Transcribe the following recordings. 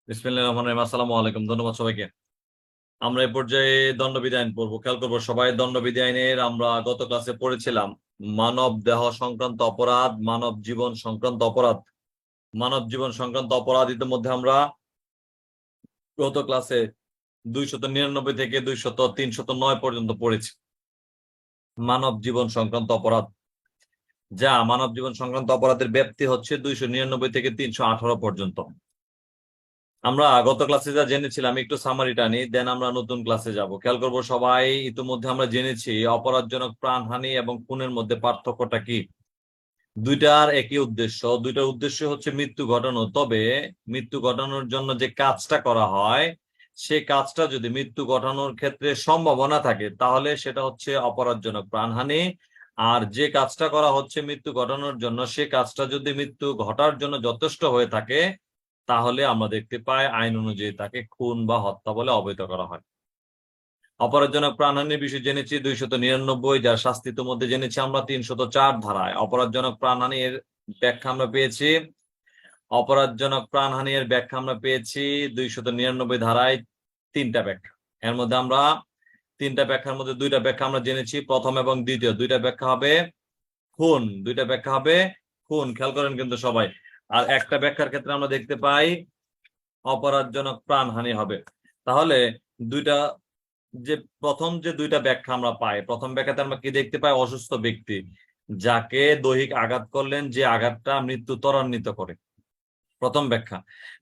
বিসমিল্লাহির রহমানির রহিম। আসসালামু আলাইকুম। ধন্যবাদ সবাইকে। আমরা এই পর্যায়ে দণ্ডবিধি আইন পড়বো। খেয়াল করবো সবাই, দণ্ডবিধি আইনের আমরা গত ক্লাসে পড়েছিলাম মানব দেহ সংক্রান্ত অপরাধ, মানব জীবন সংক্রান্ত অপরাধ। মানব জীবন সংক্রান্ত অপরাধ ইতিমধ্যে আমরা গত ক্লাসে 299 থেকে 309 পর্যন্ত পড়েছি। মানব জীবন সংক্রান্ত অপরাধ, যা মানব জীবন সংক্রান্ত অপরাধের ব্যাপ্তি হচ্ছে 299 থেকে 318 পর্যন্ত। আমরা গত ক্লাসে যা জেনেছিলাম একটু সামারিটা নিই, দেন আমরা নতুন ক্লাসে যাব। খেয়াল করবো সবাই, ইতিমধ্যে আমরা জেনেছি অপরাধজনক প্রাণহানি এবং খুনের মধ্যে পার্থক্যটা কি। দুইটার একই উদ্দেশ্য, দুইটার উদ্দেশ্য হচ্ছে মৃত্যু ঘটানো। তবে মৃত্যু ঘটানোর জন্য যে কাজটা করা হয়, সে কাজটা যদি মৃত্যু ঘটানোর ক্ষেত্রে সম্ভাবনা থাকে তাহলে সেটা হচ্ছে অপরাধজনক প্রাণহানি। আর যে কাজটা করা হচ্ছে মৃত্যু ঘটানোর জন্য, সে কাজটা যদি মৃত্যু ঘটার জন্য যথেষ্ট হয়ে থাকে তাহলে আমরা দেখতে পাই আইন অনুযায়ী তাকে খুন বা হত্যা বলে অবহিত করা হয়। অপরাধজনক প্রাণহানির বিষয় জেনেছি 299, যার শাস্তি মধ্যে জেনেছি আমরা 304 ধারায়। অপরাধজনক প্রাণহানি এর ব্যাখ্যা আমরা পেয়েছি। অপরাধজনক প্রাণহানি এর ব্যাখ্যা আমরা পেয়েছি 299 ধারায় তিনটা ব্যাখ্যা। এর মধ্যে আমরা তিনটা ব্যাখ্যার মধ্যে দুইটা ব্যাখ্যা আমরা জেনেছি, প্রথম এবং দ্বিতীয়। দুইটা ব্যাখ্যা হবে খুন, দুইটা ব্যাখ্যা হবে খুন। খেয়াল করেন কিন্তু সবাই। আর একটা ব্যাখ্যার ক্ষেত্রে আমরা দেখতে পাই অপরাধজনক প্রাণহানি হবে। তাহলে দুইটা প্রথম যে দুইটা ব্যাখ্যা আমরা পাই, প্রথম ব্যাখ্যাতে আমরা কি দেখতে পাই? অসুস্থ ব্যক্তি যাকে দৈহিক আঘাত করলেন, যে আঘাতটা মৃত্যু ত্বরান্বিত করে। প্রথম ব্যাখ্যা,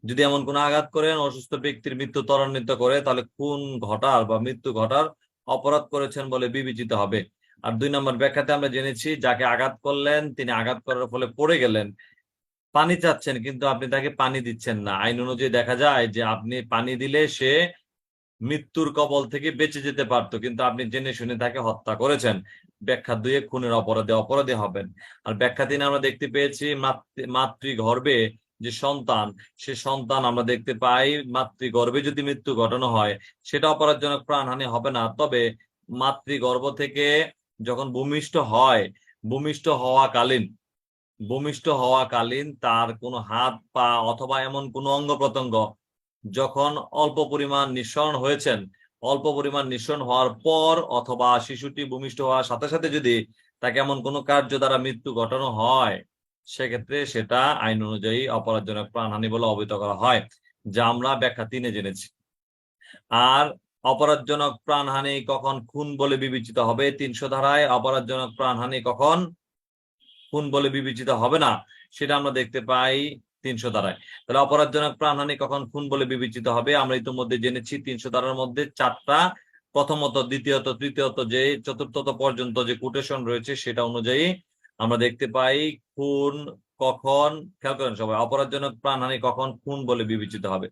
যদি এমন কোন আঘাত করেন অসুস্থ ব্যক্তির মৃত্যু ত্বরান্বিত করে, তাহলে খুন ঘটার বা মৃত্যু ঘটার অপরাধ করেছেন বলে বিবেচিত হবে। আর দুই নম্বর ব্যাখ্যাতে আমরা জেনেছি যাকে আঘাত করলেন তিনি আঘাত করার ফলে পড়ে গেলেন, পানি চাচ্ছেন কিন্তু আপনি তাকে পানি দিচ্ছেন না। আইন অনুযায়ী দেখা যায় যে আপনি পানি দিলে সে মৃত্যুর কবল থেকে বেঁচে যেতে পারতো, কিন্তু আপনি জেনে শুনে তাকে হত্যা করেছেন। ব্যাখ্যা দুয়ে খুনের অপরাধে অপরাধী হবেন। আর ব্যাখ্যা তিনে আমরা দেখতে পেয়েছি মাতৃগর্ভে যে সন্তান, সে সন্তান আমরা দেখতে পাই মাতৃগর্ভে যদি মৃত্যু ঘটানো হয় সেটা অপরাধজনক প্রাণহানি হবে না। তবে মাতৃগর্ভ থেকে যখন ভূমিষ্ঠ হয়, ভূমিষ্ঠ হওয়াকালীন ভূমিষ্ঠ হওয়াকালীন তার কোনো হাত পা অথবা এমন কোনো অঙ্গ প্রত্যঙ্গ যখন অল্প পরিমাণ নিঃসরণ হয়েছেন, অল্প পরিমাণ নিঃসরণ হওয়ার পর অথবা শিশুটি ভূমিষ্ঠ হওয়ার সাথে সাথে যদি তাকে এমন কোনো কার্য দ্বারা মৃত্যু ঘটানো হয়, সেক্ষেত্রে সেটা আইন অনুযায়ী অপরাধজনক প্রাণহানি বলে অবহিত করা হয়, যা আমরা ব্যাখ্যা তিনে জেনেছি। আর অপরাধজনক প্রাণহানি কখন খুন বলে বিবেচিত হবে? 300 ধারায় অপরাধজনক প্রাণহানি কখন খুন বলে বিবেচিত হবে না সেটা আমরা দেখতে পাই 300 ধারায়। তাহলে অপরাধজনক প্রাণহানি কখন খুন বলে বিবেচিত হবে আমরা ইতিমধ্যে জেনেছি 300 ধারার মধ্যে চারটা, প্রথমত, দ্বিতীয়ত, তৃতীয়ত, যে চতুর্থত পর্যন্ত যে কোটেশন রয়েছে সেটা অনুযায়ী আমরা দেখতে পাই খুন কখন, খেয়াল করেন সবাই, অপরাধজনক প্রাণহানি কখন খুন বলে বিবেচিত হবে?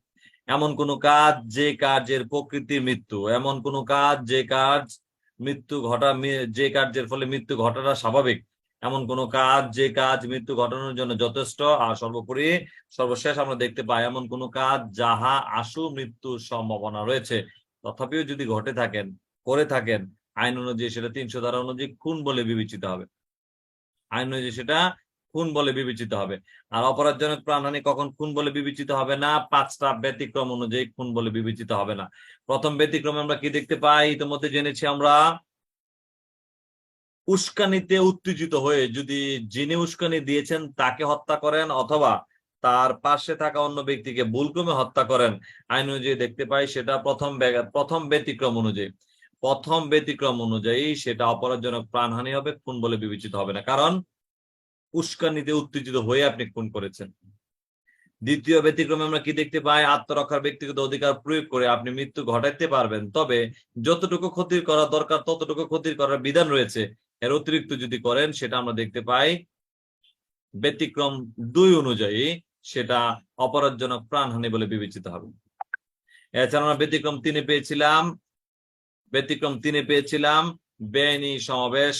এমন কোন কাজ যে কাজের প্রকৃতি মৃত্যু, এমন কোন কাজ যে কাজ মৃত্যু ঘটা, যে কার্যের ফলে মৃত্যু ঘটাটা স্বাভাবিক, এমন কোন কাজ যে কাজ মৃত্যু ঘটানোর জন্য যথেষ্ট। আর সর্বোপরি সর্বশেষ আমরা দেখতে পাই এমন কোন কাজ যাহা আশু মৃত্যুর সম্ভাবনা রয়েছে, তথাপিও যদি ঘটে থাকেন, করে থাকেন, আইন অনুযায়ী সেটা 300 ধারা অনুযায়ী খুন বলে বিবেচিত হবে। আইন অনুযায়ী সেটা খুন বলে বিবেচিত হবে। আর অপরাধজনক প্রাণহানি কখন খুন বলে বিবেচিত হবে না? 5টা ব্যতিক্রম অনুযায়ী খুন বলে বিবেচিত হবে না। প্রথম ব্যতিক্রমে আমরা কি দেখতে পাই? ইতিমধ্যে জেনেছি আমরা, উস্কানিতে উত্তেজিত হয়ে যদি যিনি উস্কানি দিয়েছেন তাকে হত্যা করেন অথবা তার পাশে থাকা অন্য ব্যক্তিকে ভুলক্রমে হত্যা করেন, আইন অনুযায়ী দেখতে পাই সেটা প্রথম ব্যতিক্রম অনুযায়ী, প্রথম ব্যতিক্রম অনুযায়ী সেটা অপরাধজনক প্রাণহানি হবে, খুন বলে বিবেচিত হবে না, কারণ উস্কানিতে উত্তেজিত হয়ে আপনি খুন করেছেন। দ্বিতীয় ব্যতিক্রমে আমরা কি দেখতে পাই? আত্মরক্ষার ব্যক্তিগত অধিকার প্রয়োগ করে আপনি মৃত্যু ঘটাইতে পারবেন, তবে যতটুকু ক্ষতির করা দরকার ততটুকু ক্ষতির করার বিধান রয়েছে, এর অতিরিক্ত যদি করেন সেটা আমরা দেখতে পাই ব্যতিক্রম 2 অনুযায়ী সেটা অপরাধজনক প্রাণহানি বলে বিবেচিত হবে। এছাড়া আমরা ব্যতিক্রম তিনে পেয়েছিলাম বেআইনি সমাবেশ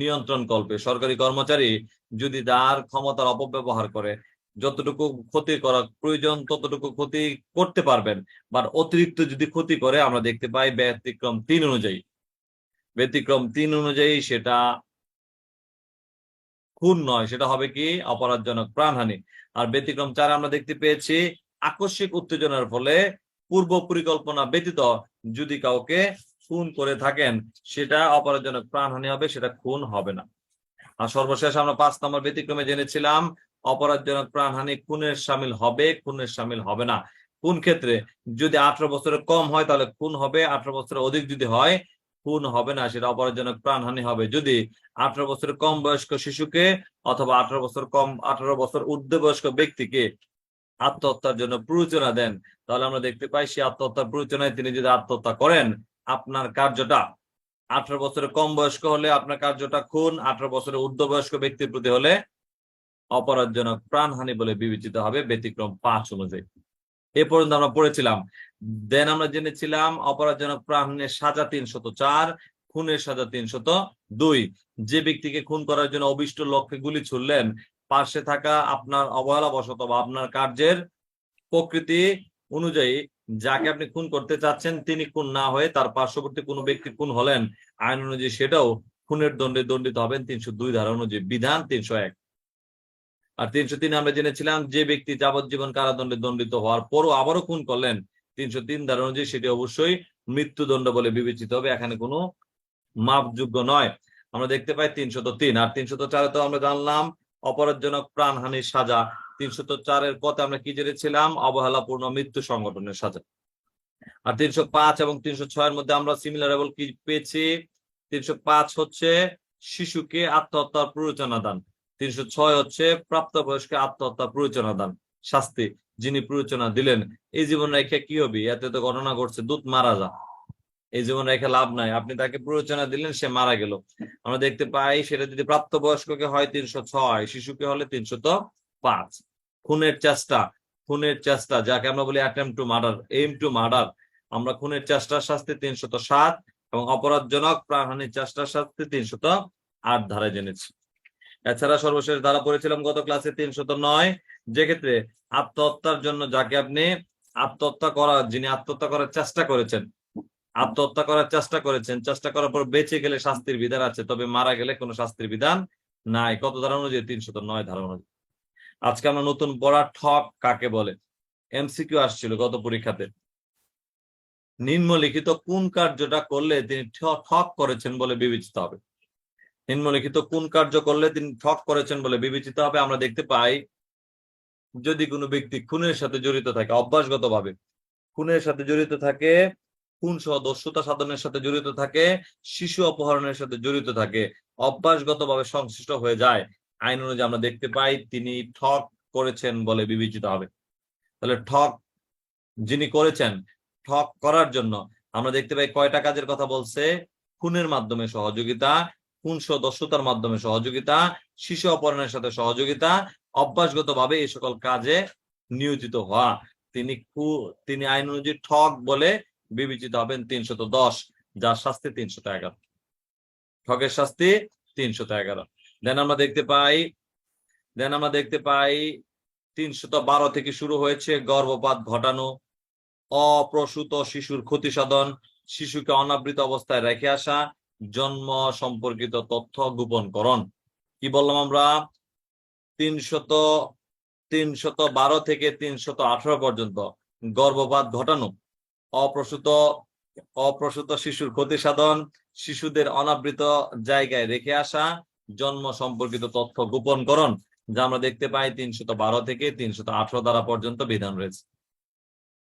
নিয়ন্ত্রণ কল্পে। সরকারি কর্মচারী যদি তার ক্ষমতার অপব্যবহার করে, যতটুকু ক্ষতি করা প্রয়োজন ততটুকু ক্ষতি করতে পারবেন, বা অতিরিক্ত যদি ক্ষতি করে আমরা দেখতে পাই ব্যতিক্রম তিন অনুযায়ী সেটা খুন নয়, সেটা হবে কি? অপরাধজনক প্রাণহানি। আর ব্যতিক্রম 4 আমরা দেখতে পেয়েছি আকস্মিক উত্তেজনার ফলে পূর্ব পরিকল্পনা ব্যতীত যদি কাউকে খুন করে থাকেন, সেটা অপরাধজনক প্রাণহানি হবে, সেটা খুন হবে না। আর সর্বশেষ আমরা 5 নম্বর ব্যতিক্রমে জেনেছিলাম অপরাধজনক প্রাণহানি খুনের শামিল হবে, খুনের শামিল হবে না। কোন ক্ষেত্রে? যদি 18 বছরের কম হয় তাহলে খুন হবে, 18 বছরের অধিক যদি হয় খুন হবে না, সেটা অপরাধজনক প্রাণহানি হবে। যদি 18 বছরের কম বয়স্ক শিশুকে অথবা 18 বছর ঊর্ধ্ব বয়স্ক ব্যক্তিকে আত্মহত্যার জন্য প্ররোচনা দেন, তাহলে আমরা দেখতে পাই সে আত্মহত্যার প্ররোচনায় তিনি যদি আত্মহত্যা করেন, আপনার কার্যটা 18 বছরের কম বয়স্ক হলে আপনার কার্যটা খুন, 18 বছরের ঊর্ধ্ব বয়স্ক ব্যক্তির প্রতি হলে অপরাধজনক প্রাণহানি বলে বিবেচিত হবে ব্যতিক্রম 5 অনুযায়ী। এ পর্যন্ত আমরা পড়েছিলাম। দেন আমরা জেনেছিলাম অপরাধজনক প্রাণহানির সাজা 304, খুনের সাজা 302। যে ব্যক্তিকে খুন করার জন্য অভিষ্ট লক্ষ্যে গুলি ছুড়লেন, পাশে থাকা আপনার অবহেলাবশত বা আপনার কার্যের প্রকৃতি অনুযায়ী যাকে আপনি খুন করতে চাচ্ছেন তিনি খুন না হয়ে তার পার্শ্ববর্তী কোনো ব্যক্তি খুন হলেন, আইন অনুযায়ী সেটাও খুনের দণ্ডে দণ্ডিত হবেন 302 ধারা অনুযায়ী, বিধান 301। আর 303 আমরা জেনেছিলাম যে ব্যক্তি যাবজ্জীবন কারাদণ্ডে দণ্ডিত হওয়ার পরও আবারও খুন করলেন 303 ধারা অনুযায়ী সেটি অবশ্যই মৃত্যুদণ্ড বলে বিবেচিত হবে, এখানে কোনো মাপযোগ্য নয়। আমরা দেখতে পাই 303। আর 304 তো আমরা জানলাম অপরাধজনক প্রাণহানির সাজা। 304-এর পথে আমরা কি জেনেছিলাম? অবহেলাপূর্ণ মৃত্যু সংঘটনের সাজা। আর 305 এবং 306-এর মধ্যে আমরা সিমিলার এবং কি পেয়েছি? 305 হচ্ছে শিশুকে আত্মহত্যার প্ররোচনা দান, 306 হচ্ছে প্রাপ্তবয়স্কে আত্মহত্যা প্ররোচনা দান। শাস্তি, যিনি প্ররোচনা দিলেন এই জীবন রেখে কি হবে? এতে তো ঘটনা ঘটছে, দূত মারা যা, এই জীবন রেখে লাভ নাই, আপনি তাকে প্ররোচনা দিলেন, সে মারা গেল। আমরা দেখতে পাই সেটা যদি প্রাপ্তবয়স্ককে হয় 306, শিশুকে হলে 305। খুনের চেষ্টা, খুনের চেষ্টা যাকে আমরা বলি attempt to murder, aim to murder, আমরা খুনের চেষ্টার শাস্তি 307 এবং অপরাধজনক প্রাণহানির চেষ্টার শাস্তি 308 ধারায় জেনেছি। এছাড়া সর্বশেষ ধারা পড়েছিলাম গত ক্লাসে 309, যে ক্ষেত্রে আত্মহত্যার জন্য যাকে আপনি যিনি আত্মহত্যা করার চেষ্টা করেছেন, চেষ্টা করার পর বেঁচে গেলে শাস্তির বিধান আছে, তবে মারা গেলে কোনো শাস্তির বিধান নাই। কত ধারা অনুযায়ী? 309 ধারা অনুযায়ী। আজকে আমরা নতুন পড়া ঠক কাকে বলে, এমসিকিউ আসছিল গত পরীক্ষাতে। নিম্নলিখিত কোন কার্যটা করলে তিনি ঠক করেছেন বলে বিবেচিত হবে? নিম্নলিখিত কোন কার্য করলে তিনি ঠক করেছেন বলে বিবেচিত হবে? আমরা দেখতে পাই যদি কোনো ব্যক্তি খুনের সাথে জড়িত থাকে, অভ্যাসগতভাবে খুনের সাথে জড়িত থাকে, খুন সহ দস্যুতা সাধনের সাথে জড়িত থাকে, শিশু অপহরণের সাথে জড়িত থাকে, অভ্যাসগতভাবে সংশ্লিষ্ট হয়ে যায়, আইন অনুযায়ী আমরা দেখতে পাই তিনি ঠক করেছেন বলে বিবেচিত হবে। তাহলে ঠক যিনি করেছেন, ঠক করার জন্য আমরা দেখতে পাই কয়টা কাজের কথা বলছে? খুনের মাধ্যমে সহযোগিতা, খুন সহ দস্যুতার মাধ্যমে সহযোগিতা, শিশু অপহরণের সাথে সহযোগিতা, অভ্যাসগতভাবে এই সকল কাজে নিয়োজিত হওয়া, তিনি আইন অনুযায়ী ঠক বলে বিবেচিত হবেন 310, যার শাস্তি 311। ঠকের শাস্তি 311। দেন আমরা দেখতে পাই 312 থেকে শুরু হয়েছে গর্ভপাত ঘটানো, অপ্রসূত শিশুর ক্ষতি সাধন, শিশুকে অনাবৃত অবস্থায় রেখে আসা, জন্ম সম্পর্কিত তথ্য গোপনকরণ। কি বললাম আমরা? 312 থেকে 318 পর্যন্ত গর্ভপাত ঘটানো, অপ্রসূত শিশুর ক্ষতি সাধন, শিশুদের অনাবৃত জায়গায় রেখে আসা, জন্ম সম্পর্কিত তথ্য গোপনকরণ, যা আমরা দেখতে পাই 312 থেকে 318 ধারা পর্যন্ত বিধান রয়েছে।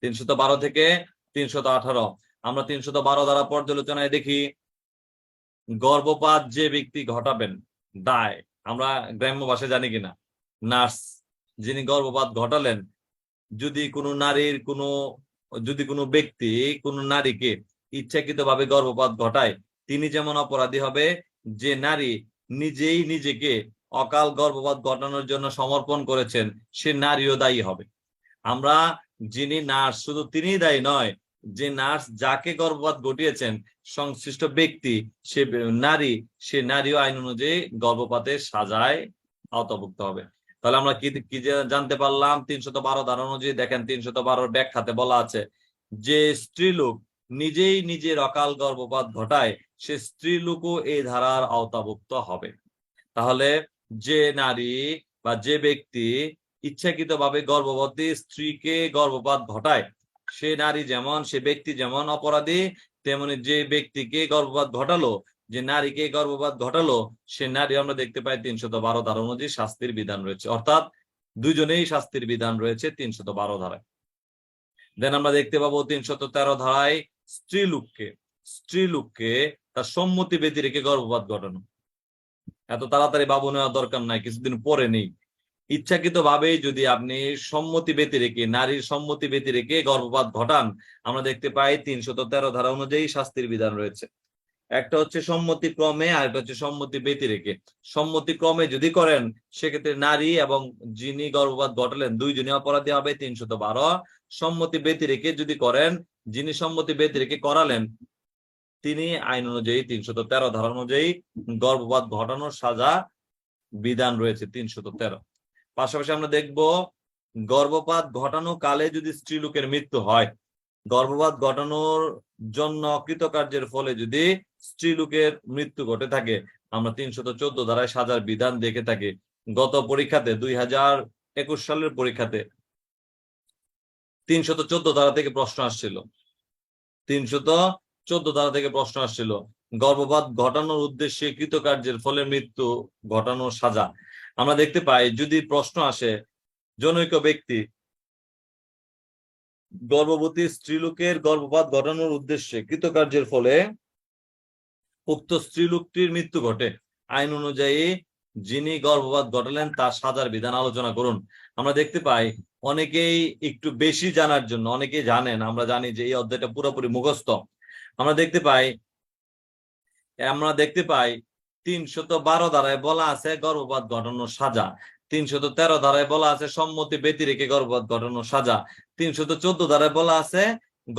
312 থেকে 318 আমরা 312 ধারা পর্যালোচনায় দেখি গর্ভপাত যে ব্যক্তি ঘটাবেন, দায়, আমরা গ্রাম্য ভাষায় জানি কিনা, নার্স যিনি গর্ভপাত ঘটালেন, যদি কোনো ব্যক্তি কোনো নারীকে ইচ্ছাকৃতভাবে গর্ভপাত ঘটায়, তিনি যেমন অপরাধী হবে, যে নারী নিজেই নিজেকে অকাল গর্ভপাত ঘটানোর জন্য সমর্পণ করেছেন সে নারীও দায়ী হবে। আমরা যিনি নার্স, শুধু তিনিই দায়ী নয়, যে নার্স যাকে গর্ভপাত ঘটিয়েছেন সংশ্লিষ্ট ব্যক্তি, সে নারীও আইন অনুযায়ী গর্ভপাতের সাজায় আওতাভুক্ত হবে। তাহলে আমরা কি জানতে পারলাম? 312 ধারা অনুযায়ী দেখেন 312 ব্যাখ্যাতে বলা আছে যে স্ত্রীলোক নিজেই নিজের অকাল গর্ভপাত ঘটায় সে স্ত্রীলোকও এই ধারার আওতাভুক্ত হবে। তাহলে যে নারী বা যে ব্যক্তি ইচ্ছাকৃতভাবে গর্ভবতী স্ত্রীকে গর্ভপাত ঘটায়, সে নারী যেমন, সে ব্যক্তি যেমন অপরাধী, তেমনি যে ব্যক্তিকে গর্ভপাত ঘটালো, যে নারীকে গর্ভপাত ঘটালো, সে নারী আমরা দেখতে পাই 312 ধারা অনুযায়ী শাস্তির বিধান রয়েছে, অর্থাৎ দুজনেই শাস্তির বিধান রয়েছে 312 ধারায়। দেন আমরা দেখতে পাবো 313 ধারায় স্ত্রীলোককে তার সম্মতি ব্যতি রেখে গর্ভপাত ঘটানো। এত তাড়াতাড়ি বাবু নেওয়ার দরকার নাই, কিছুদিন পরে নেই। ইচ্ছাকৃত ভাবেই যদি আপনি সম্মতি ব্যতি রেখে, নারীর সম্মতি ব্যতি রেখে গর্ভপাত ঘটান, আমরা দেখতে পাই 313 ধারা অনুযায়ী শাস্তির বিধান রয়েছে। একটা হচ্ছে সম্মতি ক্রমে, আর একটা হচ্ছে সম্মতি ব্যতি রেখে। সম্মতি ক্রমে যদি করেন, সেক্ষেত্রে নারী এবং যিনি গর্ভপাত ঘটালেন দুইজনই অপরাধী হবে 312। সম্মতি ব্যতি রেখে যদি করেন, যিনি সম্মতি ব্যতি রেখে করালেন, তিনি আইন অনুযায়ী 313 ধারা অনুযায়ী গর্ভপাত ঘটানোর সাজা বিধান রয়েছে 313। পাশাপাশি আমরা দেখব গর্ভপাত ঘটানো কালে যদি স্ত্রীলোকের মৃত্যু হয়, গর্ভপাত ঘটানোর জন্য কৃতকার্যের ফলে যদি স্ত্রীলোকের মৃত্যু ঘটে থাকে, আমরা 314 ধারায় সাজার বিধান দেখে থাকি। গত পরীক্ষাতে 2021 সালের পরীক্ষাতে 314 ধারা থেকে প্রশ্ন আসছিল, 314 ধারা থেকে প্রশ্ন আসছিল গর্ভপাত ঘটানোর উদ্দেশ্যে কৃতকার্যের ফলে মৃত্যু ঘটানোর সাজা। আমরা দেখতে পাই যদি প্রশ্ন আসে, জনৈক ব্যক্তি গর্ভবতী স্ত্রীলোকের গর্ভপাত ঘটানোর উদ্দেশ্যে কৃতকার্যের ফলে উক্ত স্ত্রীলোকটির মৃত্যু ঘটে, আইন অনুযায়ী যিনি গর্ভপাত ঘটালেন তার সাজার বিধান আলোচনা করুন। আমরা দেখতে পাই অনেকেই একটু বেশি জানার জন্য, অনেকেই জানেন, আমরা জানি যে এই অধ্যায়টা পুরোপুরি মুখস্থ। আমরা দেখতে পাই 312 ধারায় বলা আছে গর্ভপাত ঘটানোর সাজা, 313 ধারায় বলা আছে সম্মতি ব্যতি রেখে গর্ভপাত ঘটানোর সাজা, 314 ধারায় বলা আছে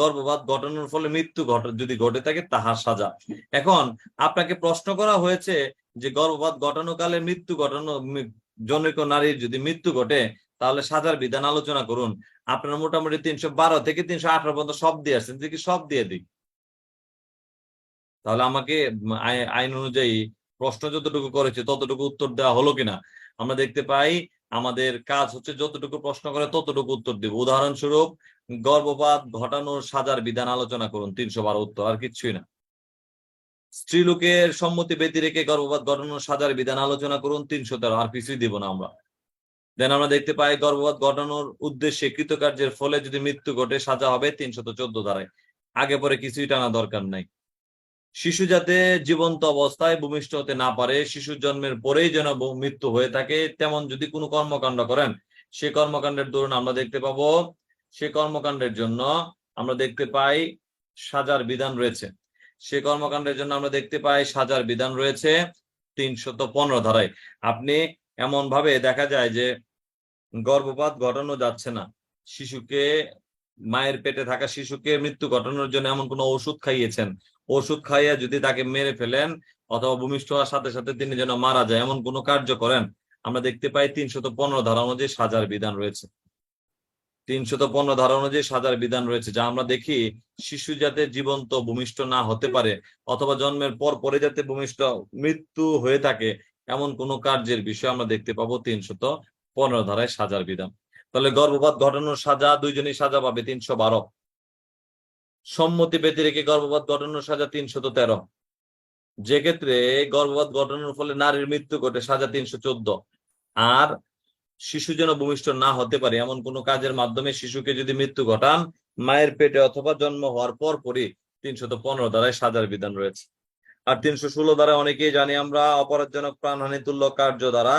গর্ভপাত ঘটানোর ফলে মৃত্যু যদি ঘটে থাকে তাহার সাজা। এখন আপনাকে প্রশ্ন করা হয়েছে যে গর্ভপাত ঘটানো কালে মৃত্যু ঘটানো, জনৈক নারীর যদি মৃত্যু ঘটে তাহলে সাজার বিধান আলোচনা করুন। আপনারা মোটামুটি 312 থেকে 318 পর্যন্ত সব দিয়ে আসছেন, কি সব দিয়ে দিই, তাহলে আমাকে আইন অনুযায়ী প্রশ্ন যতটুকু করেছে ততটুকু উত্তর দেওয়া হলো কিনা। আমরা দেখতে পাই আমাদের কাজ হচ্ছে যতটুকু প্রশ্ন করে ততটুকু উত্তর দিব। উদাহরণস্বরূপ গর্ভপাত ঘটানোর সাজার বিধান আলোচনা করুন, 312 উত্তর, আর কিছুই না। স্ত্রীলোকের সম্মতি ব্যতি রেখে গর্ভপাত ঘটানোর সাজার বিধান আলোচনা করুন, 313, আর কিছুই দিব না আমরা। দেন আমরা দেখতে পাই গর্ভপাত ঘটানোর উদ্দেশ্যে কৃতকার্যের ফলে যদি মৃত্যু ঘটে সাজা হবে 314 ধারায়। আগে পরে কিছুই টানা দরকার নাই। শিশু যাতে জীবন্ত অবস্থায় ভূমিষ্ঠ হতে না পারে, শিশুর জন্মের পরেই যেন মৃত্যু হয়ে থাকে, তেমন যদি কোনো কর্মকাণ্ড করেন, সে কর্মকাণ্ডের দরুন আমরা দেখতে পাবো, সে কর্মকাণ্ডের জন্য আমরা দেখতে পাই সাজার বিধান রয়েছে। সে কর্মকাণ্ডের জন্য আমরা দেখতে পাই সাজার বিধান রয়েছে 315 ধারায়। আপনি এমন ভাবে দেখা যায় যে গর্ভপাত ঘটানো যাচ্ছে না, শিশুকে, মায়ের পেটে থাকা শিশুকে মৃত্যু ঘটানোর জন্য এমন কোন ওষুধ খাইয়েছেন, ওষুধ খাইয়ে যদি তাকে মেরে ফেলেন অথবা ভূমিষ্ঠ হওয়ার সাথে সাথে তিনি যেন মারা যায়, এমন কোন কার্য করেন, আমরা দেখতে পাই 315 ধারা অনুযায়ী সাজার বিধান রয়েছে। 315 ধারা অনুযায়ী সাজার বিধান রয়েছে, যা আমরা দেখি শিশু যাতে জীবন্ত ভূমিষ্ঠ না হতে পারে অথবা জন্মের পর পরে যাতে ভূমিষ্ঠ মৃত্যু হয়ে থাকে, এমন কোন কার্যের বিষয় আমরা দেখতে পাবো 315 ধারায় সাজার বিধান। তাহলে গর্ভপাত ঘটানোর সাজা দুইজনই সাজা পাবে 312। সম্মতি ব্যতি রেখে গর্ভপাত ঘটানোর সাজা 313। যে ক্ষেত্রে গর্ভপাত ঘটানোর ফলে নারীর মৃত্যু ঘটে সাজা 314। আর শিশু যেন ভূমিষ্ঠ না হতে পারে এমন কোন কাজের মাধ্যমে শিশুকে যদি মৃত্যু ঘটান মায়ের পেটে অথবা জন্ম হওয়ার পর পরই 315 ধারায় সাজার বিধান রয়েছে। আর 316 ধারা অনেকেই জানি আমরা, অপরাধজনক প্রাণহানি তুল্য কার্য দ্বারা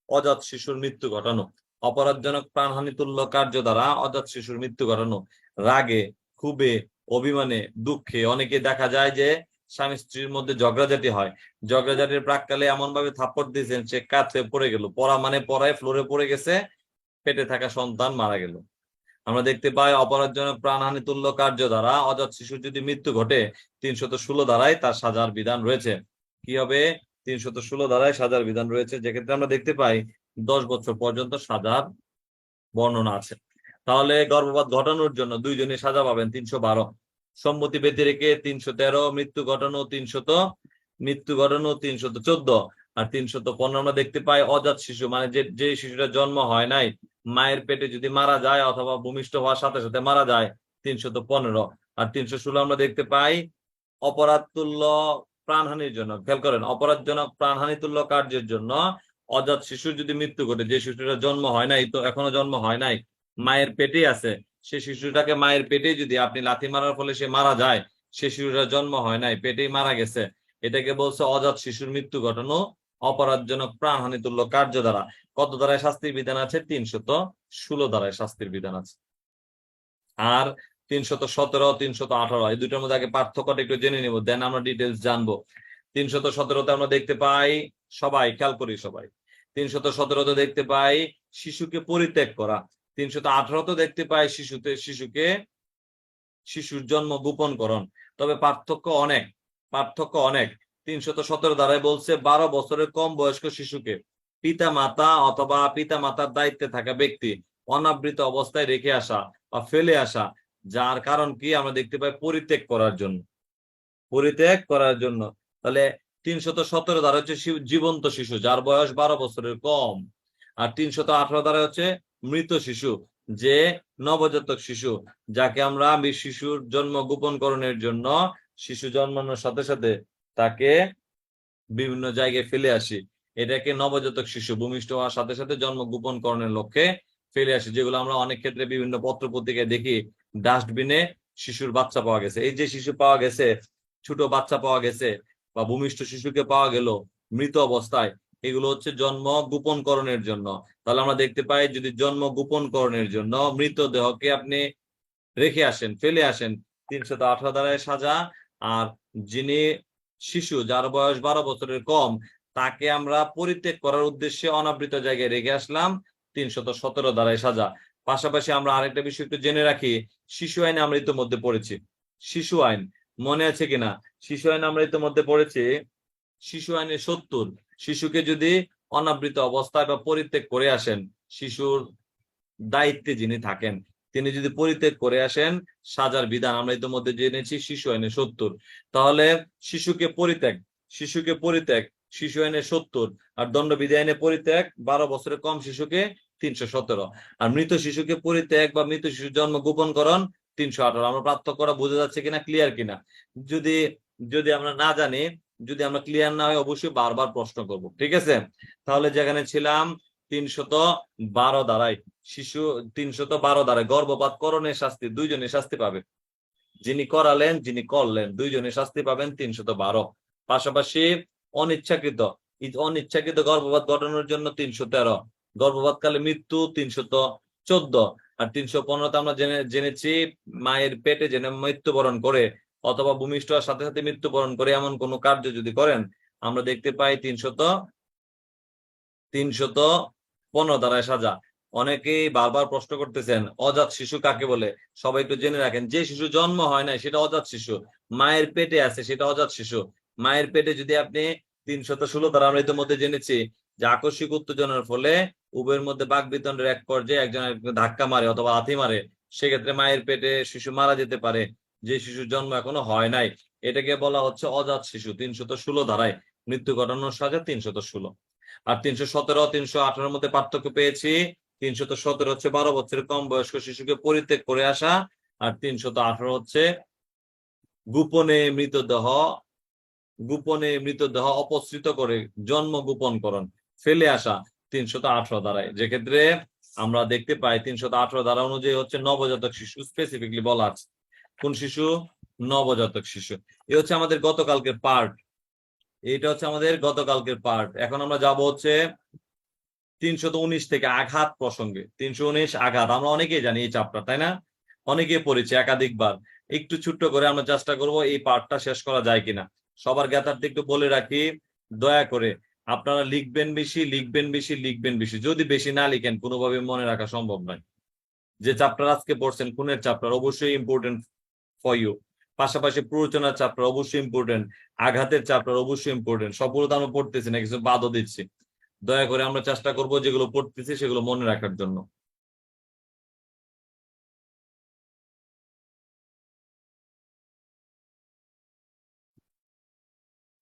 অজাত শিশুর মৃত্যু ঘটানো। অপরাধজনক প্রাণহানি তুল্য কার্য দ্বারা অজাত শিশুর মৃত্যু ঘটানো। রাগে, ক্ষোভে, অভিমানে, দুঃখে অনেকে দেখা যায় যে স্বামী স্ত্রীর মধ্যে ঝগড়াঝাটি হয়, ঝগড়াঝাটির প্রাককালে এমন ভাবে থাপ্পড় দিয়েছেন সে কাত হয়ে পড়ে গেল, পড়ায় ফ্লোরে পড়ে গেছে, পেটে থাকা সন্তান মারা গেল। আমরা দেখতে পাই অপরাধজনক প্রাণহানি তুল্য কার্য দ্বারা অজাত শিশুর যদি মৃত্যু ঘটে 316 ধারায় তার সাজার বিধান রয়েছে। কি হবে? 316 ধারায় সাজার বিধান রয়েছে, যেক্ষেত্রে আমরা দেখতে পাই 10 বছর পর্যন্ত সাজার বর্ণনা আছে। তাহলে গর্ভপাত ঘটানোর জন্য দুইজনই সাজা পাবেন 312। সম্মতি ব্যতি রেখে 313, মৃত্যু ঘটানো 314, আর 315 আমরা দেখতে পাই অজাত শিশু, মানে যে শিশুটা জন্ম হয় নাই, মায়ের পেটে যদি মারা যায় অথবা ভূমিষ্ঠ হওয়ার সাথে সাথে মারা যায় 315। আর 316 আমরা দেখতে পাই অপরাধ তুল্য প্রাণহানির জন্য। খেয়াল করেন, অপরাধজনক প্রাণহানি তুল্য কার্যের জন্য অজাত শিশুর যদি মৃত্যু ঘটে, যে শিশুটা জন্ম হয় নাই, তো এখনো জন্ম হয় নাই, মায়ের পেটেই আছে, সে শিশুটাকে মায়ের পেটেই যদি আপনি লাথি মারার ফলে সে মারা যায়, সে শিশুটা জন্ম হয় নাই, পেটেই মারা গেছে, এটাকে বলছে অজাত শিশুর মৃত্যু ঘটানো অপরাধজনক প্রাণহানি তুল্য কার্য দ্বারা। কত ধারায় শাস্তির বিধান আছে? 316 ধারায় শাস্তির বিধান আছে। আর 317, 318 এই দুইটার মধ্যে আগে পার্থক্যটা একটু জেনে নিব, দেন আমরা ডিটেলস জানবো। 317তে আমরা দেখতে পাই, সবাই খেয়াল করি, সবাই 317তে দেখতে পাই শিশুকে পরিত্যাগ করা। 318তে দেখতে পাই শিশুর জন্ম গোপনকরণ। তবে পার্থক্য অনেক। 317 ধারায় বলছে 12 বছরের কম বয়স্ক শিশুকে পিতা মাতা অথবা পিতা মাতার দায়িত্বে থাকা ব্যক্তি অনাবৃত অবস্থায় রেখে আসা বা ফেলে আসা, যার কারণ কি আমরা দেখতে পাই পরিত্যাগ করার জন্য। তাহলে 317 ধারা হচ্ছে জীবন্ত শিশু যার বয়স 12 বছরের কম। আর 318 ধারা হচ্ছে মৃত শিশু, যে নবজাতক শিশু, যাকে আমরা শিশুর জন্ম গোপনকরণের জন্য শিশু জন্মানোর সাথে সাথে তাকে বিভিন্ন জায়গায় ফেলে আসি, এটাকে নবজাতক শিশু ভূমিষ্ঠ হওয়ার সাথে সাথে জন্ম গোপনকরণের লক্ষ্যে ফেলে আসি, যেগুলো আমরা অনেক ক্ষেত্রে বিভিন্ন পত্র পত্রিকায় দেখি ডাস্টবিনে শিশুর বাচ্চা পাওয়া গেছে। এই যে শিশু পাওয়া গেছে, ছোট বাচ্চা পাওয়া গেছে বা ভূমিষ্ঠ শিশুকে পাওয়া গেল মৃত অবস্থায়, এগুলো হচ্ছে জন্ম গোপনকরণের জন্য। তাহলে আমরা দেখতে পাই যদি জন্ম গোপনকরণের জন্য মৃতদেহকে আপনি রেখে আসেন, ফেলে আসেন, 318 ধারায় সাজা। আর যিনি শিশু যার বয়স 12 বছরের কম, তাকে আমরা পরিত্যাগ করার উদ্দেশ্যে অনাবৃত জায়গায় রেখে আসলাম, 317 ধারায় সাজা। পাশাপাশি আমরা আরেকটা বিষয় একটু জেনে রাখি, শিশু আইনে আমরা ইতিমধ্যে পড়েছি। শিশু আইন মনে আছে কিনা? শিশু আইন আমরা ইতিমধ্যে পড়েছি। শিশু আইনে 70, শিশুকে যদি অনাবৃত অবস্থায় বা পরিত্যাগ করে আসেন, শিশুর দায়িত্বে যিনি থাকেন তিনি যদি পরিত্যাগ করে আসেন, সাজার বিধান আমরা ইতিমধ্যে জেনেছি শিশু আইনে 70। তাহলে শিশুকে পরিত্যাগ শিশু আইনে 70, আর দণ্ডবিধি আইনে পরিত্যাগ 12 বছরের কম শিশুকে 317, আর মৃত শিশুকে পরিত্যাগ বা মৃত শিশুর জন্ম গোপনকরণ 318। আমরা পার্থক্যটা বোঝা যাচ্ছে কিনা, ক্লিয়ার কিনা? যদি যদি আমরা না জানি, যদি আমরা ক্লিয়ার না হয়, অবশ্যই বারবার প্রশ্ন করব, ঠিক আছে? তাহলে যেখানে ছিলাম 312 ধারায় শিশু, 312 ধারায় গর্ভপাত করণের শাস্তি, দুইজনে শাস্তি পাবে, যিনি করালেন যিনি করলেন দুইজনে শাস্তি পাবেন 312। পাশাপাশি অনিচ্ছাকৃত গর্ভপাত ঘটানোর জন্য 313, গর্ভপাতকালে মৃত্যু 314। আর 315তে আমরা জেনেছি মায়ের পেটে জেনে মৃত্যুবরণ করে অথবা ভূমিষ্ঠ হওয়ার সাথে সাথে মৃত্যুবরণ করে এমন কোন কার্য যদি করেন, আমরা দেখতে পাই 315 ধারায় সাজা। অনেকেই বারবার প্রশ্ন করতেছেন অজাত শিশু কাকে বলে, সবাই একটু জেনে রাখেন, যে শিশু জন্ম হয় নাই সেটা অজাত শিশু, মায়ের পেটে আছে সেটা অজাত শিশু। মায়ের পেটে যদি আপনি 316 ধারা আমরা ইতিমধ্যে জেনেছি যে আকস্মিক উত্তেজনার ফলে উভয়ের মধ্যে বাকবিতণ্ডের এক পর্যায়ে একজন ধাক্কা মারে অথবা লাথি মারে, সেক্ষেত্রে মায়ের পেটে শিশু মারা যেতে পারে, যে শিশুর জন্ম এখনো হয় নাই, এটাকে বলা হচ্ছে অজাত শিশু। 316 ধারায় মৃত্যু ঘটানোর সাজা 316। আর 317, 318 মধ্যে পার্থক্য পেয়েছি। 317 হচ্ছে 12 বছরের কম বয়স্ক শিশুকে পরিত্যাগ করে আসা, আর 318 হচ্ছে গোপনে মৃতদেহ অপসৃত করে জন্ম গোপনকরণ, ফেলে আসা 318 ধারায়। যে ক্ষেত্রে আমরা দেখতে পাই 318 ধারা অনুযায়ী হচ্ছে নবজাতক শিশু স্পেসিফিকলি বলা আছে। কোন শিশু? নবজাতক শিশু। এ হচ্ছে আমাদের গতকালকের পার্ট, এটা হচ্ছে আমাদের গতকালকের পার্ট। এখন আমরা যাব হচ্ছে 319 থেকে আঘাত প্রসঙ্গে। 319 আঘাত আমরা অনেকেই জানি এই চ্যাপ্টার, তাই না? অনেকেই পড়েছি একাধিকবার। একটু ছোট্ট করে আমরা চেষ্টা করব এই পার্টটা শেষ করা যায় কিনা। সবার জ্ঞাতার্থে একটু বলে রাখি, দয়া করে আপনারা লিখবেন বেশি। যদি বেশি না লিখেন কোনোভাবে মনে রাখা সম্ভব নয়। যে চ্যাপ্টার আজকে পড়ছেন খুনের চ্যাপ্টার অবশ্যই ইম্পর্টেন্ট ফর ইউ, পাশাপাশি প্ররোচনার চ্যাপ্টার অবশ্যই ইম্পর্টেন্ট, আঘাতের চ্যাপ্টার অবশ্যই ইম্পর্টেন্ট। সবগুলো তো আমরা পড়তেছি না, কিছু বাদও দিচ্ছি। দয়া করে আমরা চেষ্টা করব যেগুলো পড়তেছি সেগুলো মনে রাখার জন্য।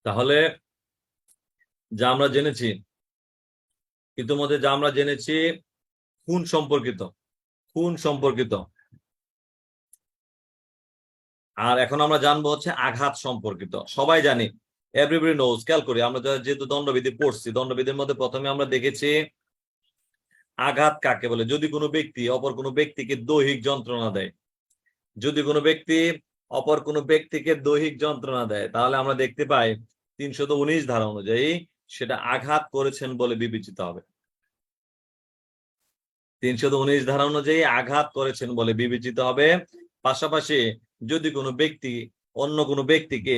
তাহলে যা আমরা জেনেছি ইতিমধ্যে, খুন সম্পর্কিত, খুন সম্পর্কিত। আর এখন আমরা জানবো হচ্ছে আঘাত সম্পর্কিত। সবাই জানি, এভরিবডি নোজ, খেয়াল করি আমরা যেহেতু দণ্ডবিধি পড়ছি, দণ্ডবিধির মধ্যে প্রথমে আমরা দেখেছি আঘাত কাকে বলে। যদি কোনো ব্যক্তি অপর কোনো ব্যক্তিকে দৈহিক যন্ত্রণা দেয়, যদি কোনো ব্যক্তি অপর কোনো ব্যক্তিকে দৈহিক যন্ত্রণা দেয়, তাহলে আমরা দেখতে পাই 319 ধারা অনুযায়ী সেটা আঘাত করেছেন বলে বিবেচিত হবে। 319 ধারা অনুযায়ী আঘাত করেছেন বলে বিবেচিত হবে। পাশাপাশি যদি কোনো ব্যক্তি অন্য কোনো ব্যক্তিকে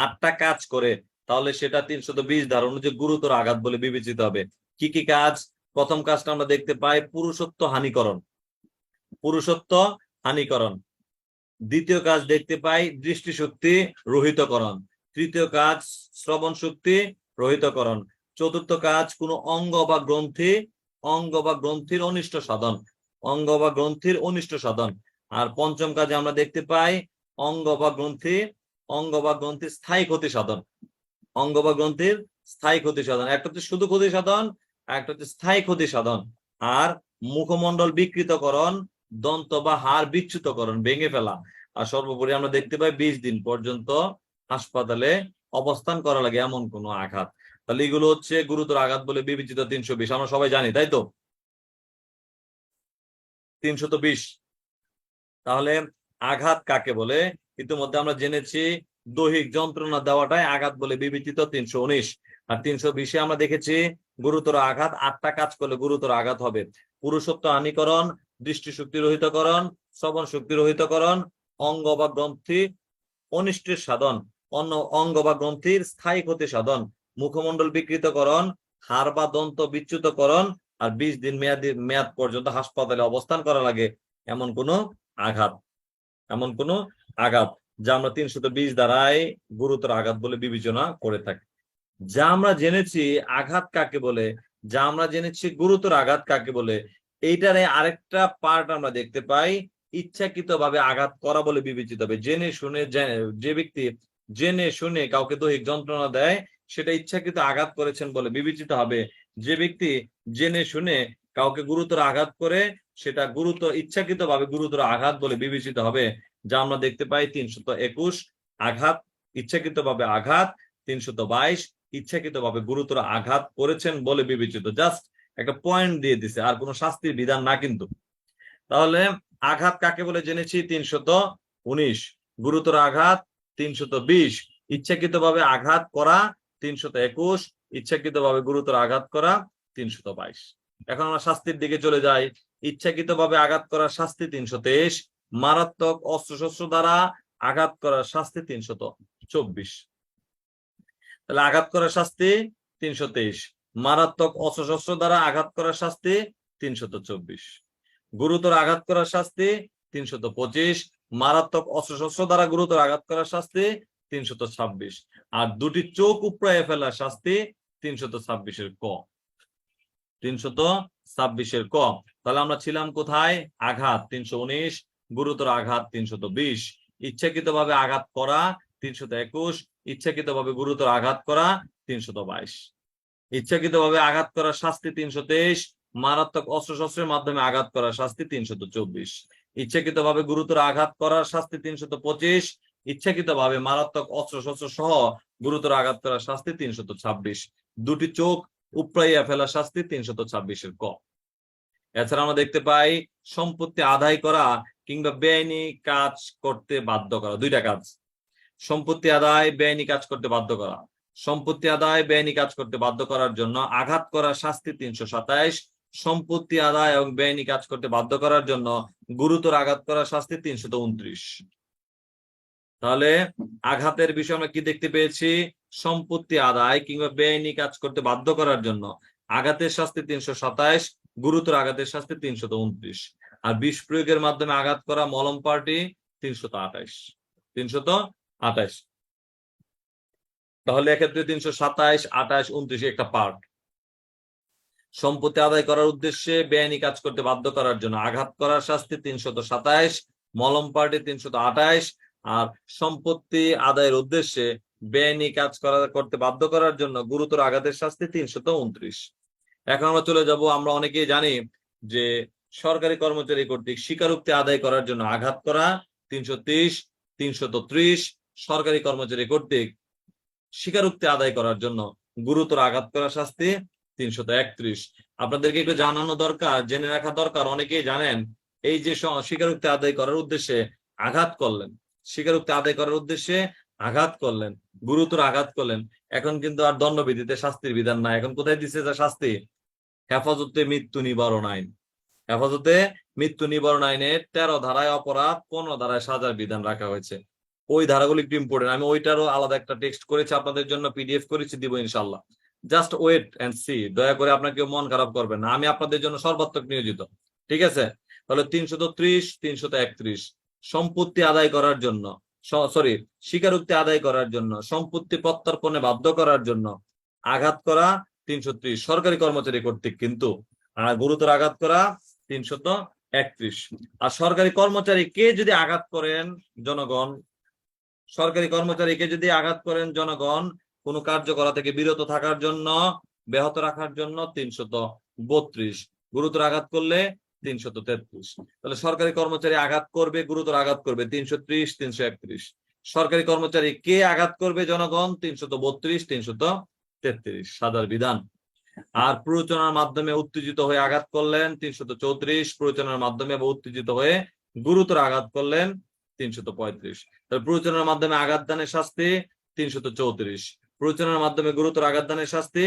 8টা কাজ করে, তাহলে সেটা 320 ধারা অনুযায়ী গুরুতর আঘাত বলে বিবেচিত হবে। কি কি কাজ? প্রথম কাজটা আমরা দেখতে পাই পুরুষত্ব হানিকরণ, পুরুষত্ব হানিকরণ। দ্বিতীয় কাজ দেখতে পাই দৃষ্টিশক্তি রহিতকরণ। তৃতীয় কাজ শ্রবণ শক্তি রহিতকরণ। চতুর্থ কাজ কোনো অঙ্গ বা গ্রন্থির অনিষ্ট সাধন, অঙ্গ বা গ্রন্থির অনিষ্ট সাধন। আর পঞ্চম কাজে আমরা দেখতে পাই অঙ্গ বা গ্রন্থির স্থায়ী ক্ষতি সাধন, অঙ্গ বা গ্রন্থির স্থায়ী ক্ষতি সাধন। একটা হচ্ছে শুধু ক্ষতি সাধন, একটা হচ্ছে স্থায়ী ক্ষতি সাধন। আর মুখমণ্ডল বিকৃতকরণ, দন্ত বা হাড় বিচ্যুতকরণ, ভেঙে ফেলা। আর সর্বোপরি আমরা দেখতে পাই 20 দিন পর্যন্ত হাসপাতালে অবস্থান করা লাগে এমন কোনো আঘাত। তাহলে এগুলো হচ্ছে গুরুতর আঘাত বলে বিবেচিত 320। আমরা সবাই জানি, তাই তো? 320। তাহলে আঘাত কাকে বলে? ইতিমধ্যে আমরা জেনেছি দৈহিক যন্ত্রণা দেওয়াটাই আঘাত বলে বিবেচিত 319। আর 320-এ আমরা দেখেছি গুরুতর আঘাত 8টা কাজ করলে গুরুতর আঘাত হবে। পুরুষত্ব হানিকরণ, দৃষ্টিশক্তি রহিতকরণ, শ্রবণ শক্তি রহিতকরণ, অঙ্গ বা গ্রন্থি অনিষ্টের সাধন, অঙ্গ বা গ্রন্থির স্থায়ী ক্ষতি সাধন, মুখমণ্ডল বিকৃতকরণ, হাড় বা দন্ত বিচ্যুতকরণ, আর 20 দিন মেয়াদ পর্যন্ত হাসপাতালে অবস্থান করা লাগে এমন কোনো আঘাত, এমন কোনো আঘাত যা আমরা 320 দ্বারাই গুরুতর আঘাত বলে বিবেচনা করে থাকি। যা আমরা জেনেছি আঘাত কাকে বলে, যা আমরা জেনেছি গুরুতর আঘাত কাকে বলে, এইটারে আরেকটা পার্ট আমরা দেখতে পাই ইচ্ছাকৃতভাবে আঘাত করা বলে বিবেচিত হবে। জেনে শুনে, যে ব্যক্তি জেনে শুনে কাউকে দৈহিক যন্ত্রণা দেয় সেটা ইচ্ছাকৃত আঘাত করেছেন বলে বিবেচিত হবে। যে ব্যক্তি জেনে শুনে কাউকে গুরুতর আঘাত করে সেটা ইচ্ছাকৃতভাবে গুরুতর আঘাত বলে বিবেচিত হবে। যা আমরা দেখতে পাই 321 আঘাত, ইচ্ছাকৃতভাবে আঘাত, 322 ইচ্ছাকৃতভাবে গুরুতর আঘাত করেছেন বলে বিবেচিত। জাস্ট একটা পয়েন্ট দিয়ে দিছে, আর কোনো শাস্তির বিধান না কিন্তু। তাহলে আঘাত কাকে বলে জেনেছি 319, গুরুতর আঘাত 320, ইচ্ছাকৃতভাবে আঘাত করা 321, ইচ্ছাকৃতভাবে গুরুতর আঘাত করা 322। এখন আমরা শাস্তির দিকে চলে যাই। ইচ্ছাকৃতভাবে আঘাত করার শাস্তি 323, মারাত্মক অস্ত্রশস্ত্র দ্বারা আঘাত করার শাস্তি 324। তাহলে আঘাত করার শাস্তি 323, মারাত্মক অস্ত্রশস্ত্র দ্বারা আঘাত করার শাস্তি 324, গুরুতর আঘাত করার শাস্তি 325, মারাত্মক অস্ত্রশস্ত্র দ্বারা গুরুতর আঘাত করার শাস্তি 326, আর দুটি চোখ উপড়াইয়া ফেলার শাস্তি 326-এর ক, 326-এর ক। তাহলে আমরা ছিলাম কোথায়? আঘাত 319, গুরুতর আঘাত 320, ইচ্ছাকৃতভাবে আঘাত করা 321, ইচ্ছাকৃতভাবে গুরুতর আঘাত করা 322, ইচ্ছাকৃতভাবে আঘাত করার শাস্তি 323, মারাত্মক অস্ত্রশস্ত্রের মাধ্যমে আঘাত করার শাস্তি 324, ইচ্ছাকৃতভাবে গুরুতর আঘাত করার শাস্তি 325, ইচ্ছাকৃতভাবে মারাত্মক অস্ত্রশস্ত্র সহ গুরুতর আঘাত করার শাস্তি 326, দুটি চোখ উপড়াইয়া ফেলার শাস্তি 326-এর ক। এছাড়া আমরা দেখতে পাই সম্পত্তি আদায় করা কিংবা বেআইনি কাজ করতে বাধ্য করা, দুইটা কাজ। সম্পত্তি আদায়, বেআইনি কাজ করতে বাধ্য করা। সম্পত্তি আদায়, বেআইনি কাজ করতে বাধ্য করার জন্য আঘাত করার শাস্তি 327, সম্পত্তি আদায় এবং বেআইনি কাজ করতে বাধ্য করার জন্য গুরুতর আঘাত করার শাস্তি 329। তাহলে আঘাতের বিষয়ে আমরা কি দেখতে পেয়েছি? সম্পত্তি আদায় কিংবা বেআইনি কাজ করতে বাধ্য করার জন্য আঘাতের শাস্তি 327, গুরুতর আঘাতের শাস্তি 329, আর বিষ প্রয়োগের মাধ্যমে আঘাত করা মলম পার্টি 328, 328। তাহলে এক্ষেত্রে 327, 28, 29 একটা পার্ট। সম্পত্তি আদায় করার উদ্দেশ্যে বেআইনি কাজ করতে বাধ্য করার জন্য আঘাত করার শাস্তি 327, মলম পার্টি 328, আর সম্পত্তি আদায়ের উদ্দেশ্যে বেআইনি কাজ করতে বাধ্য করার জন্য গুরুতর আঘাতের শাস্তি 329। এখন আমরা চলে যাব, আমরা অনেকেই জানি যে সরকারি কর্মচারী কর্তৃক স্বীকারোক্তি আদায় করার জন্য আঘাত করা 330, 330 সরকারি কর্মচারী কর্তৃক স্বীকারোক্তি আদায় করার জন্য গুরুতর আঘাত করা শাস্তি 331। আপনাদেরকে একটু জানানো দরকার, জেনে রাখা দরকার, অনেকেই জানেন এই যে স্বীকারোক্তি আদায় করার উদ্দেশ্যে আঘাত করলেন, স্বীকারোক্তি আদায় করার উদ্দেশ্যে আঘাত করলেন, গুরুতর আঘাত করলেন, এখন কিন্তু আর দণ্ডবিধিতে শাস্তির বিধান নাই। এখন কোথায় দিচ্ছে যা শাস্তি? হেফাজতে মৃত্যু নিবারণ আইন। হেফাজতে মৃত্যু নিবারণ আইনের 13 ধারায় অপরাধ, 15 ধারায় সাজার বিধান রাখা হয়েছে। ওই ধারাগুলো একটু ইম্পর্টেন্ট। আমি ওইটারও আলাদা একটা টেক্সট করেছি আপনাদের জন্য, পিডিএফ করেছি, দিব ইনশাল্লাহ। Just wait and see. দয়া করে আপনাকে মন খারাপ করবেন না, আমি আপনাদের জন্য সর্বাত্মক নিয়োজিত। ঠিক আছে? তাহলে 330, 331 সম্পত্তি আদায় করার জন্য, সরি স্বীকারোক্তি আদায় করার জন্য, সম্পত্তি প্রত্যর্পণে বাধ্য করার জন্য আঘাত করা 330 সরকারি কর্মচারী কর্তৃক, কিন্তু গুরুতর আঘাত করা 331। আর সরকারি কর্মচারীকে যদি আঘাত করেন জনগণ, সরকারি কর্মচারীকে যদি আঘাত করেন জনগণ কোন কার্য করা থেকে বিরত থাকার জন্য, ব্যাহত রাখার জন্য 332, গুরুতর আঘাত করলে 333। তাহলে সরকারি কর্মচারী আঘাত করবে, গুরুতর আঘাত করবে 330, 331। সরকারি কর্মচারী কে আঘাত করবে জনগণ 332, 333 সাজার বিধান। আর প্ররোচনার মাধ্যমে উত্তেজিত হয়ে আঘাত করলেন 334, প্ররোচনার মাধ্যমে বা উত্তেজিত হয়ে গুরুতর আঘাত করলেন 335। তাহলে প্ররোচনার মাধ্যমে আঘাত দানের শাস্তি 334, প্ররোচনার মাধ্যমে গুরুতর আঘাত দানের শাস্তি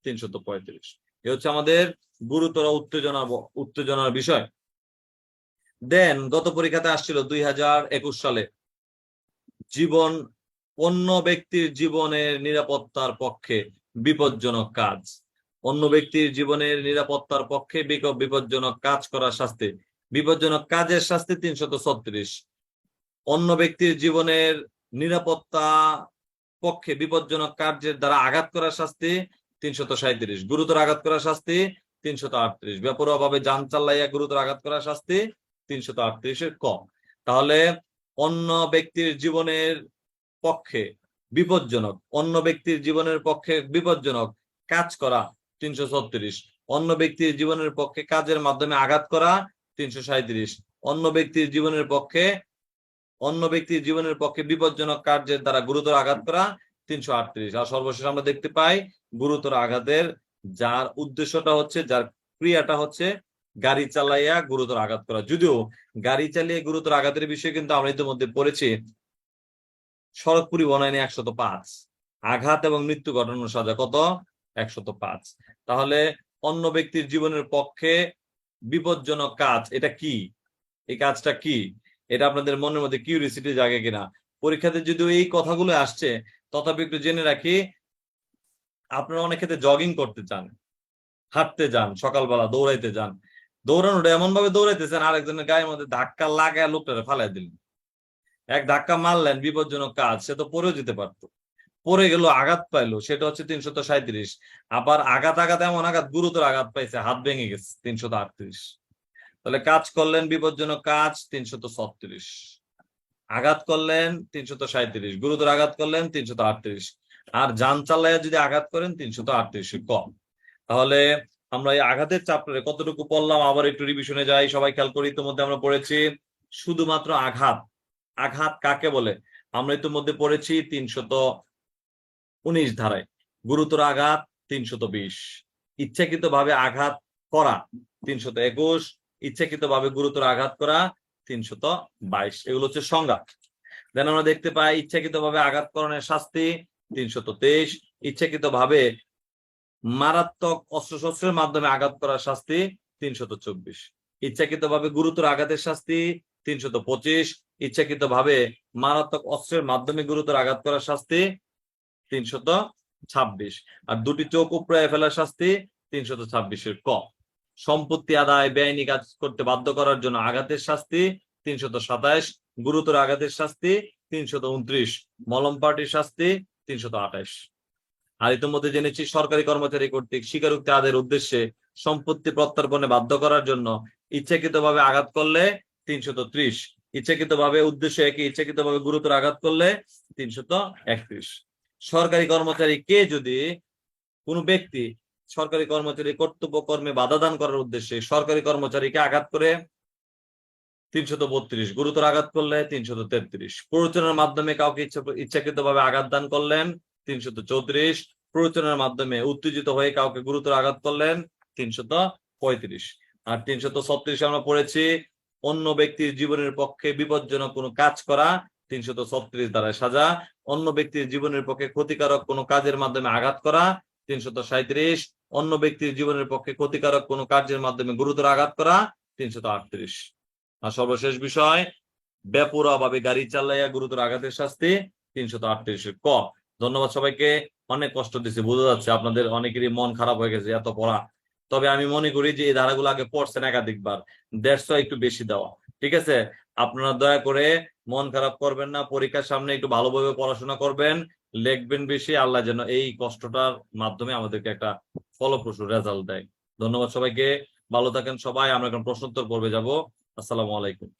335। এ হচ্ছে আমাদের গুরুতর উত্তেজনার বিষয়। দেন গত পরীক্ষাতে আসছিল 2021 সালে, জীবন অন্য ব্যক্তির জীবনের নিরাপত্তার পক্ষে বিপজ্জনক কাজ, অন্য ব্যক্তির জীবনের নিরাপত্তার পক্ষে বিপজ্জনক কাজ করার শাস্তি, বিপজ্জনক কাজের শাস্তি 336, অন্য ব্যক্তির জীবনের নিরাপত্তা পক্ষে বিপজ্জনক কার্যের দ্বারা আঘাত করার শাস্তি 337, গুরুতর আঘাত করার শাস্তি 338, বেপরোয়াভাবে যান চালাইয়া গুরুতর আঘাত করার শাস্তি 338 ক। তাহলে অন্য ব্যক্তির জীবনের পক্ষে বিপজ্জনক, অন্য ব্যক্তির জীবনের পক্ষে বিপজ্জনক কাজ করা 336, অন্য ব্যক্তির জীবনের পক্ষে কাজের মাধ্যমে আঘাত করা 337, অন্য ব্যক্তির জীবনের পক্ষে বিপজ্জনক কার্যের দ্বারা গুরুতর আঘাত করা 338। আর সর্বশেষ আমরা দেখতে পাই গুরুতর আঘাতের যার উদ্দেশ্যটা হচ্ছে, যার ক্রিয়াটা হচ্ছে গাড়ি চালাইয়া গুরুতর আঘাত করা। যদিও গাড়ি চালিয়ে গুরুতর আঘাতের বিষয়ে কিন্তু আমরা ইতিমধ্যে পড়েছি সড়ক পরিবহন আইনে 105, আঘাত এবং মৃত্যু ঘটানোর সাজা কত? 105। তাহলে অন্য ব্যক্তির জীবনের পক্ষে বিপজ্জনক কাজ, এটা কি? এই কাজটা কি? এটা আপনাদের মনের মধ্যে কিউরিওসিটি জাগে কিনা? পরীক্ষাতে যদিও এই কথাগুলো আসছে, তথাপি একটু জেনে রাখি, আপনারা অনেক ক্ষেত্রে জগিং করতে চান, হাঁটতে যান, সকালবেলা দৌড়াইতে যান, দৌড়ানোটা এমন ভাবে দৌড়াইতেছেন আরেকজনের গায়ের মধ্যে ধাক্কা লাগায় লোকটারে ফালাই দিলেন, এক ধাক্কা মারলেন, বিপজ্জনক কাজ, সে তো পড়েও যেতে পারতো, পড়ে গেল, আঘাত পাইলো, সেটা হচ্ছে 337। আবার আঘাত এমন আঘাত, গুরুতর আঘাত পাইছে, হাত ভেঙে গেছে 338। তাহলে কাজ করলেন বিপজ্জনক কাজ 336, আঘাত করলেন 337, গুরুতর আঘাত করলেন 338, আর যান চালাইয়া যদি আঘাত করেন 338 কম। তাহলে আমরা এই আঘাতের চ্যাপ্টারে কতটুকু পড়লাম আবার একটু রিভিশনে যাই। সবাই খেয়াল করি, ইতিমধ্যে আমরা পড়েছি শুধুমাত্র আঘাত। আঘাত কাকে বলে আমরা ইতিমধ্যে পড়েছি 319 ধারায়, গুরুতর আঘাত 320, ইচ্ছাকৃত ভাবে আঘাত করা 321, ইচ্ছাকৃত ভাবে গুরুতর আঘাত করা 322। এগুলো হচ্ছে সংজ্ঞা। দেন আমরা দেখতে পাই ইচ্ছাকৃত ভাবে আঘাত করণের শাস্তি 323, ইচ্ছাকৃত ভাবে মারাত্মক অস্ত্রশস্ত্রের মাধ্যমে আঘাত করার শাস্তি 324, ইচ্ছাকৃত ভাবে গুরুতর আঘাতের শাস্তি 325, ইচ্ছাকৃত ভাবে মারাত্মক অস্ত্রের মাধ্যমে গুরুতর আঘাত করার শাস্তি 326, আর দুটি চোখ উপড়ায় ফেলার শাস্তি 326 ক। সম্পত্তি আদায় বেআইনি কাজ করতে বাধ্য করার জন্য আঘাতের শাস্তি 327, গুরুতর আঘাতের শাস্তি 329, মলম পার্টির শাস্তি 328। আর ইতিমধ্যে জেনেছি সরকারি কর্মচারী কর্তৃক স্বীকারোক্তি আদায়ের উদ্দেশ্যে সম্পত্তি প্রত্যর্পণে বাধ্য করার জন্য ইচ্ছাকৃত ভাবে আঘাত করলে 330, ইচ্ছাকৃত ভাবে উদ্দেশ্য একই, ইচ্ছাকৃত ভাবে গুরুতর আঘাত করলে 331। সরকারি কর্মচারী কে যদি কোনো ব্যক্তি সরকারি কর্মচারী কর্তব্য কর্মে বাধা দান করার উদ্দেশ্যে সরকারি কর্মচারীকে আঘাত করে 332, গুরুতর আঘাত করলে 333, প্ররোচনার মাধ্যমে কাউকে ইচ্ছাকৃতভাবে আঘাত দান করলেন 334, প্ররোচনার মাধ্যমে উত্তেজিত হয়ে কাউকে গুরুতর আঘাত করলেন 335, আর 336 আমরা পড়েছি অন্য ব্যক্তির জীবনের পক্ষে বিপজ্জনক কোনো কাজ করা 336 দ্বারা সাজা, অন্য ব্যক্তির জীবনের পক্ষে ক্ষতিকারক কোনো কাজের মাধ্যমে আঘাত করা 337, অন্য ব্যক্তির জীবনের পক্ষে ক্ষতিকারক কোনো কাজের মাধ্যমে গুরুতর আঘাত করা 338, আর সর্বশেষ বিষয় বেপরোয়াভাবে গাড়ি চালাইয়া গুরুতর আঘাতের শাস্তি 338 ক। ধন্যবাদ সবাইকে। অনেক কষ্ট দিচ্ছে, বোঝা যাচ্ছে আপনাদের অনেকেরই মন খারাপ হয়ে গেছে এত পড়া। তবে আমি মনে করি যে এই ধারাগুলো আগে পড়ছেন একাধিকবার, 150 একটু বেশি দেওয়া। ঠিক আছে, আপনারা দয়া করে মন খারাপ করবেন না, পরীক্ষার সামনে একটু ভালোভাবে পড়াশোনা করবেন, লিখবেন বেশি। আল্লাহ যেন এই কষ্টটার মাধ্যমে আমাদেরকে একটা ফলপ্রসূ রেজাল্ট দেয়। ধন্যবাদ সবাইকে, ভালো থাকেন সবাই। আমরা এখন প্রশ্নোত্তর পর্বে যাব। আসসালামু আলাইকুম।